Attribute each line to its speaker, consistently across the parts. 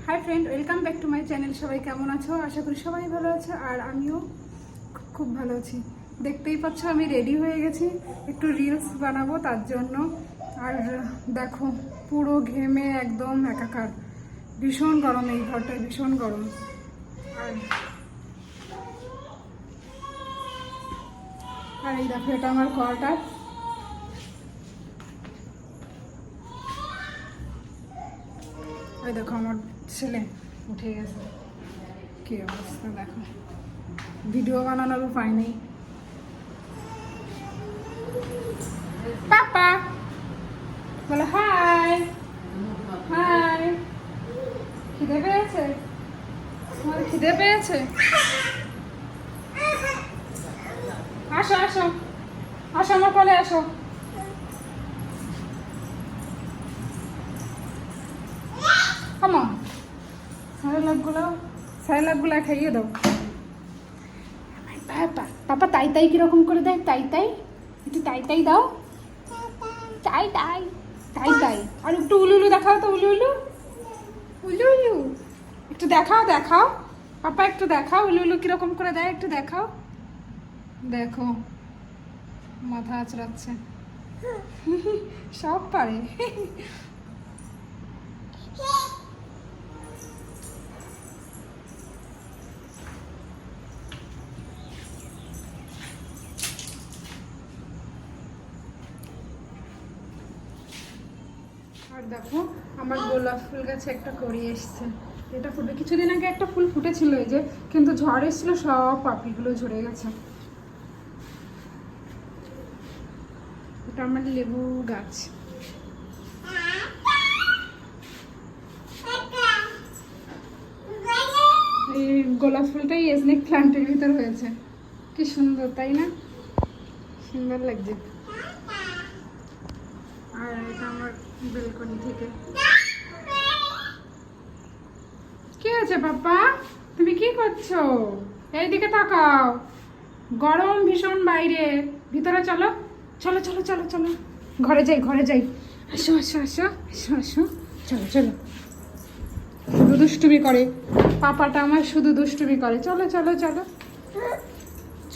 Speaker 1: Hi friend, welcome back to my channel. সবাই কেমন আছো? আশা করি সবাই ভালো আছে, আর আমিও খুব ভালো আছি। দেখতেই পাচ্ছ আমি রেডি হয়ে গেছি, একটু রিলস বানাবো তার জন্য। আর দেখো পুরো ঘেমে একদম একাকার, ভীষণ গরম, এই ঘরটায় ভীষণ গরম। আর এই দেখো এটা আমার কোয়ার্টার। ওই দেখো আমার ছেলে উঠে গেছে, কি অবস্থা দেখো, ভিডিও বানানোর উপায় নেই। পাপা বলে হাই হাই। খিদে পেয়েছে? তোমার খিদে পেয়েছে? আসো আসো আসো, আমার কোলে আসো। কামন, স্যালাডগুলো খাইয়ে দাও। পাপা পাপা তাই তাই কিরকম করে দেয়? তাই তাই, একটু তাই তাই দাও। তাই তাই তাই তাই, আর একটু উলু উলু দেখাও তো, উলু উলু উলু উলু একটু দেখাও দেখাও। পাপা একটু দেখাও উলু উলু কিরকম করে দেয়, একটু দেখাও। দেখো মাথা আঁচড়াচ্ছে, সব পারে। আর দেখো আমার গোলাপ ফুল গাছে একটা কড়ি এসছে, এটা ফুটে কিছুদিন আগে একটা ফুল ফুটেছিল এই যে, কিন্তু ঝড় এসেছিল, সব পাপড়িগুলো ঝরে গেছে। এটা আমার লেবু গাছ। এই গোলাপ ফুলটাই স্নেক প্লান্টের ভিতর হয়েছে, কি সুন্দর তাই না? সুন্দর লাগছে। আর এটা আমার বেলকনি থেকে। কি আছে পাপা, তুমি কি করছো? এইদিকে তাকাও, গরম ভীষণ বাইরে, ভিতরে চলো চলো চলো চলো চলো, ঘরে যাই ঘরে যাই। আসো আসো আসো আসো আসো, চলো চলো। শুধু দুষ্টুমি করে পাপাটা আমার, শুধু দুষ্টুমি করে। চলো চলো চলো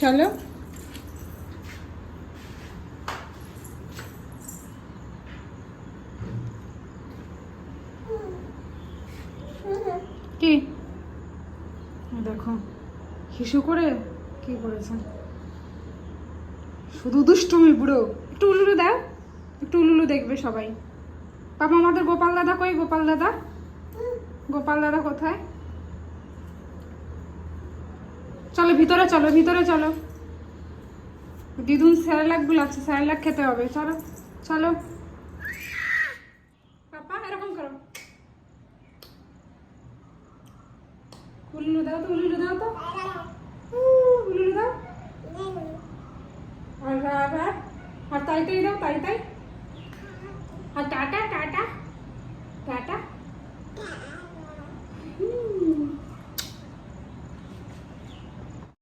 Speaker 1: চলো। কি দেখো হিসু করে কি করেছে, শুধু দুষ্টুমি বুড়ো। একটু উলুলু দাও, একটু উলুলু দেখবে সবাই। পাপা আমাদের গোপাল দাদা কই? গোপাল দাদা, গোপাল দাদা কোথায়? চলো ভিতরে চলো, ভিতরে চলো। দিদুন স্যালাড গুলো আছে, স্যালাড খেতে হবে, চলো চলো। পাপা এরকম করো, উলুলু দাও তো, উলুলু দাও তো, উলুলু দাও। আর তাই তাই দাও, তাই তাই। আর টাটা টাটা।